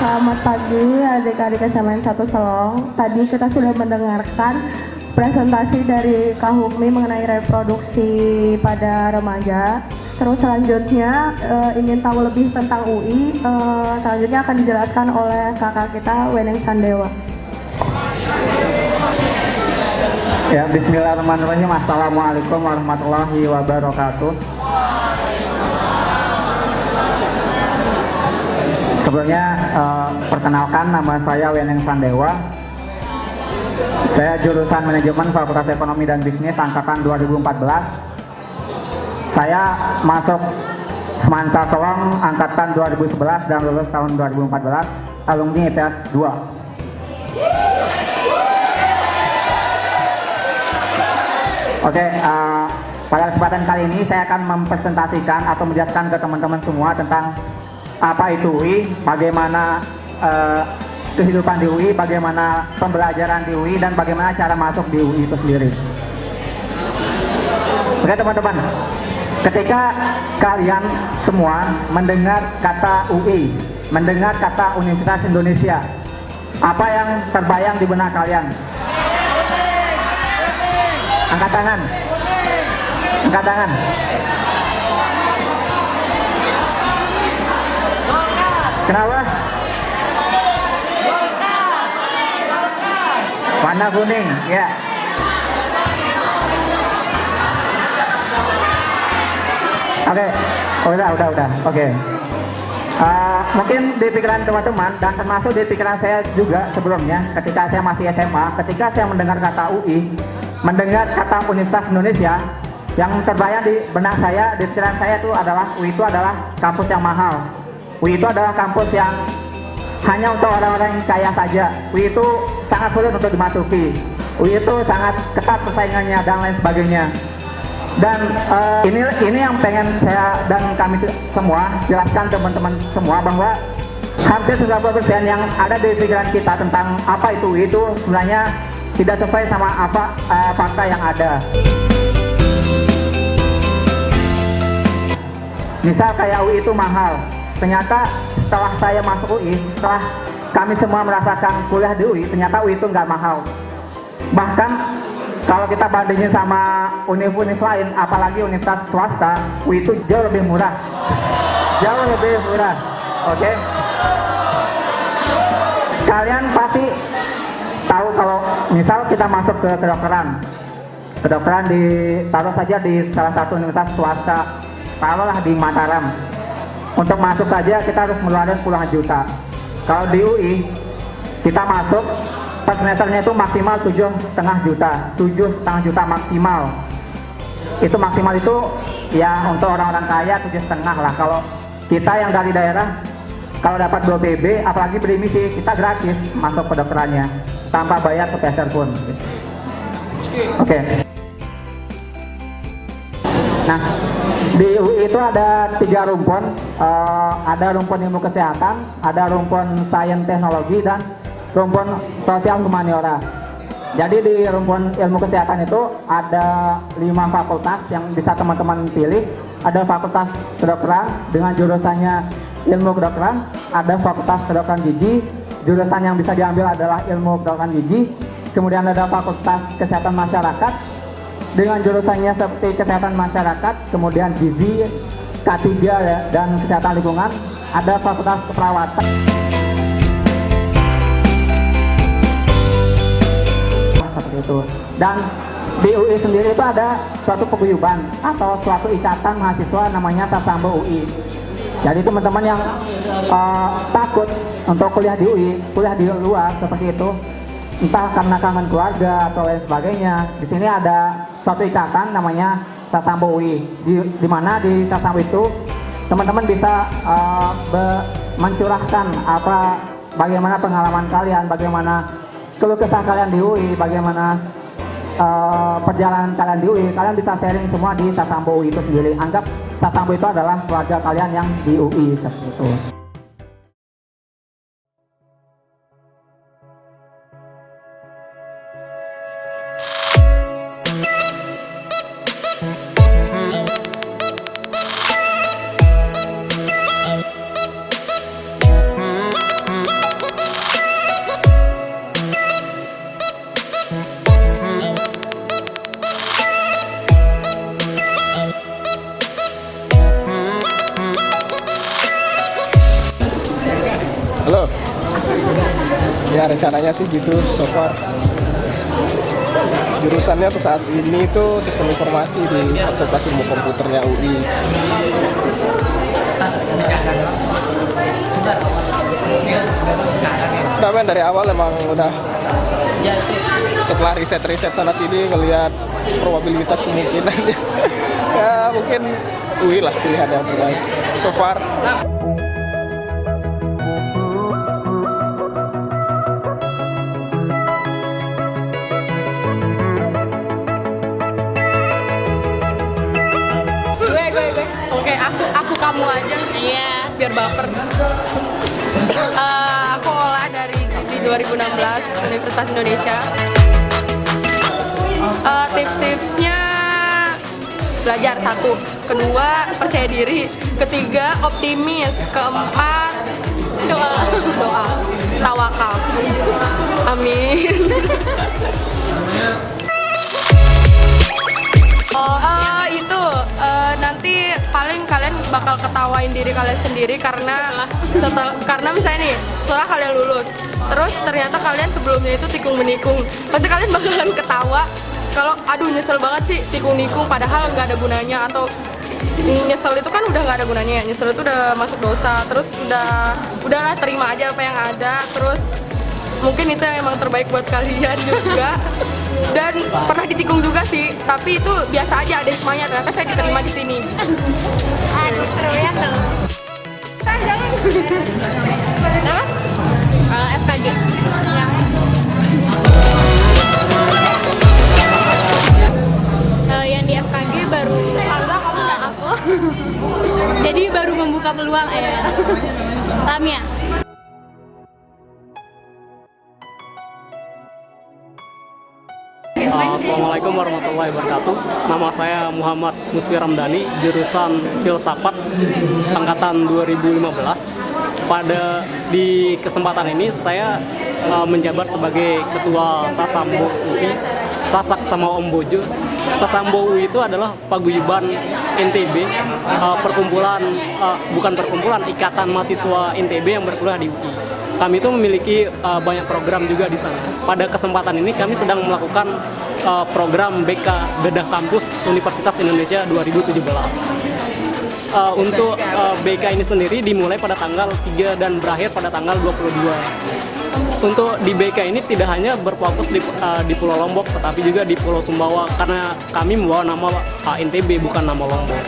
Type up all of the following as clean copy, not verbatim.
Selamat pagi adik-adik SMA 1 Selong. Tadi kita sudah mendengarkan presentasi dari Kak Hukmi mengenai reproduksi pada remaja. Terus selanjutnya ingin tahu lebih tentang UI, selanjutnya akan dijelaskan oleh kakak kita Weneng Sandewa. Ya, bismillahirrahmanirrahim. Assalamualaikum warahmatullahi wabarakatuh. Sebelumnya perkenalkan, nama saya Weneng Sandewa. Saya jurusan Manajemen Fakultas Ekonomi dan Bisnis angkatan 2014. Saya masuk Semansa Selong angkatan 2011 dan lulus tahun 2014, alumni IPS 2. Oke, pada kesempatan kali ini saya akan mempresentasikan atau menjelaskan ke teman-teman semua tentang apa itu UI, bagaimana kehidupan di UI, bagaimana pembelajaran di UI, dan bagaimana cara masuk di UI itu sendiri. Oke teman-teman, ketika kalian semua mendengar kata UI, mendengar kata Universitas Indonesia, apa yang terbayang di benak kalian? Angkat tangan. Angkat tangan. Kenapa? Warna kuning, ya. Oke, udah. Oke. Mungkin di pikiran teman-teman dan termasuk di pikiran saya juga sebelumnya, ketika saya masih SMA, ketika saya mendengar kata UI, mendengar kata Universitas Indonesia, yang terbayang di benak saya, di pikiran saya itu adalah UI itu adalah kampus yang mahal. UI itu adalah kampus yang hanya untuk orang-orang yang kaya saja. UI itu sangat sulit untuk dimasuki. UI itu sangat ketat persaingannya dan lain sebagainya. Dan ini yang pengen saya dan kami semua jelaskan teman-teman semua, bahwa hampir 90% yang ada di pikiran kita tentang apa itu UI itu sebenarnya tidak sesuai sama apa fakta yang ada. Misal kayak UI itu mahal. Ternyata setelah saya masuk UI, setelah kami semua merasakan kuliah di UI, ternyata UI itu nggak mahal. Bahkan kalau kita bandingin sama universitas lain, apalagi universitas swasta, UI itu jauh lebih murah. Jauh lebih murah. Oke? Kalian pasti tahu kalau misal kita masuk ke kedokteran taruh saja di salah satu universitas swasta, taruhlah di Mataram. Untuk masuk saja kita harus mengeluarkan puluhan juta. Kalau di UI kita masuk per semesternya itu maksimal 7,5 juta maksimal. Itu maksimal itu ya untuk orang-orang kaya 7,5 lah. Kalau kita yang dari daerah, kalau dapat 2 PB apalagi berimisi, kita gratis masuk kedokterannya tanpa bayar sepeser pun. Oke. Nah, di UI itu ada 3 rumpun, ada rumpun ilmu kesehatan, ada rumpun sains teknologi, dan rumpun sosial humaniora. Jadi di rumpun ilmu kesehatan itu ada 5 fakultas yang bisa teman-teman pilih. Ada fakultas kedokteran dengan jurusannya ilmu kedokteran, ada fakultas kedokteran gigi, jurusan yang bisa diambil adalah ilmu kedokteran gigi. Kemudian ada fakultas kesehatan masyarakat dengan jurusannya seperti kesehatan masyarakat, kemudian gizi, K3 dan kesehatan lingkungan. Ada fakultas keperawatan. Seperti itu. Dan di UI sendiri itu ada suatu paguyuban atau suatu ikatan mahasiswa namanya Tasambo UI. Jadi teman-teman yang takut untuk kuliah di UI, kuliah di luar seperti itu, entah karena kangen keluarga atau lain sebagainya, di sini ada suatu ikatan namanya Tasambo UI. Di mana di Tasambo itu teman-teman bisa mencurahkan bagaimana pengalaman kalian, bagaimana keluh kesah kalian di UI, bagaimana perjalanan kalian di UI. Kalian bisa sharing semua di Tasambo UI itu sendiri. Anggap Tasambo itu adalah keluarga kalian yang di UI seperti itu. Ya rencananya sih gitu so far. Jurusannya untuk saat ini itu sistem informasi di Fakultas Ilmu Komputernya UI. Udah dari awal emang udah setelah riset sana sini ngelihat probabilitas kemungkinan ya mungkin UI lah pilihan yang terbaik so far. Gue. Oke, aku kamu aja. Iya, biar baper. Aku olah dari Gizi 2016 Universitas Indonesia. Tips-tipsnya belajar 1, kedua percaya diri, ketiga optimis, keempat doa, tawakal. Amin. Nanti paling kalian bakal ketawain diri kalian sendiri karena misalnya nih setelah kalian lulus terus ternyata kalian sebelumnya itu tikung menikung, pasti kalian bakalan ketawa kalau aduh nyesel banget sih tikung nikung padahal nggak ada gunanya, atau nyesel itu kan udah nggak ada gunanya, nyesel itu udah masuk dosa, terus udahlah terima aja apa yang ada, terus mungkin itu yang emang terbaik buat kalian juga. Dan pernah ditikung juga sih, tapi itu biasa aja, ada hikmahnya, ternyata saya diterima di sini. Aduh, seru ya tuh. Apa? FKG. Yang di FKG baru aku. Jadi baru membuka peluang Lamia. Assalamualaikum warahmatullahi wabarakatuh. Nama saya Muhammad Musfi Ramdhani, jurusan Filsafat angkatan 2015. Di kesempatan ini saya menjabat sebagai ketua Sasambo UI, Sasak sama Om Bojo. Sasambo UI itu adalah paguyuban NTB, ikatan mahasiswa NTB yang berkuliah di UI. Kami itu memiliki banyak program juga di sana. Pada kesempatan ini kami sedang melakukan program BK Bedah Kampus Universitas Indonesia 2017. Untuk BK ini sendiri dimulai pada tanggal 3 dan berakhir pada tanggal 22. Untuk di BK ini tidak hanya berfokus di Pulau Lombok, tetapi juga di Pulau Sumbawa, karena kami membawa nama NTB bukan nama Lombok.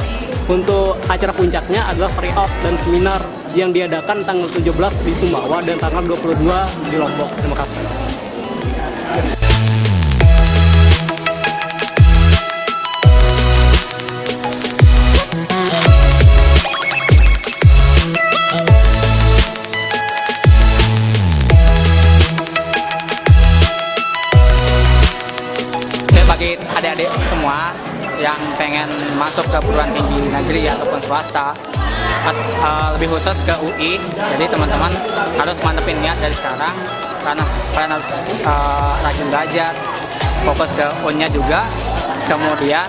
Untuk acara puncaknya adalah tryout dan seminar yang diadakan tanggal 17 di Sumbawa dan tanggal 22 di Lombok. Terima kasih. Bagi adik-adik semua yang pengen masuk ke perguruan tinggi negeri ataupun swasta, lebih khusus ke UI, jadi teman-teman harus mantepin niat dari sekarang, karena kalian harus rajin belajar, fokus ke UNnya juga, kemudian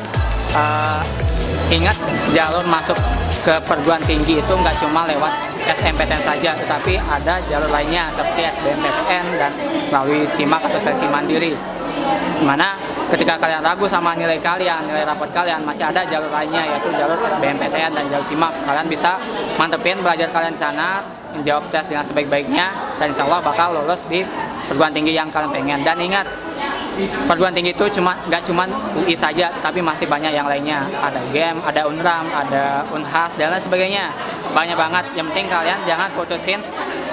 ingat jalur masuk ke perguruan tinggi itu nggak cuma lewat SNMPTN saja, tetapi ada jalur lainnya seperti SBMPTN dan melalui SIMAK atau seleksi mandiri, dimana ketika kalian ragu sama nilai rapot kalian, masih ada jalur lainnya, yaitu jalur SBMPTN dan jalur SIMAK. Kalian bisa mantepin belajar kalian di sana, menjawab tes dengan sebaik-baiknya, dan insya Allah bakal lulus di perguruan tinggi yang kalian pengen. Dan ingat, perguruan tinggi itu nggak cuma UI saja, tapi masih banyak yang lainnya. Ada UGM, ada UNRAM, ada UNHAS, dan lain sebagainya. Banyak banget. Yang penting kalian jangan putusin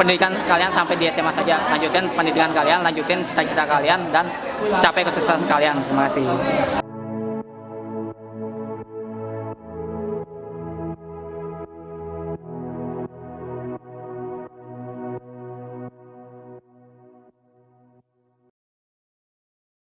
pendidikan kalian sampai di SMA saja. Lanjutin pendidikan kalian, lanjutin cita-cita kalian, dan capai kesuksesan kalian. Terima kasih.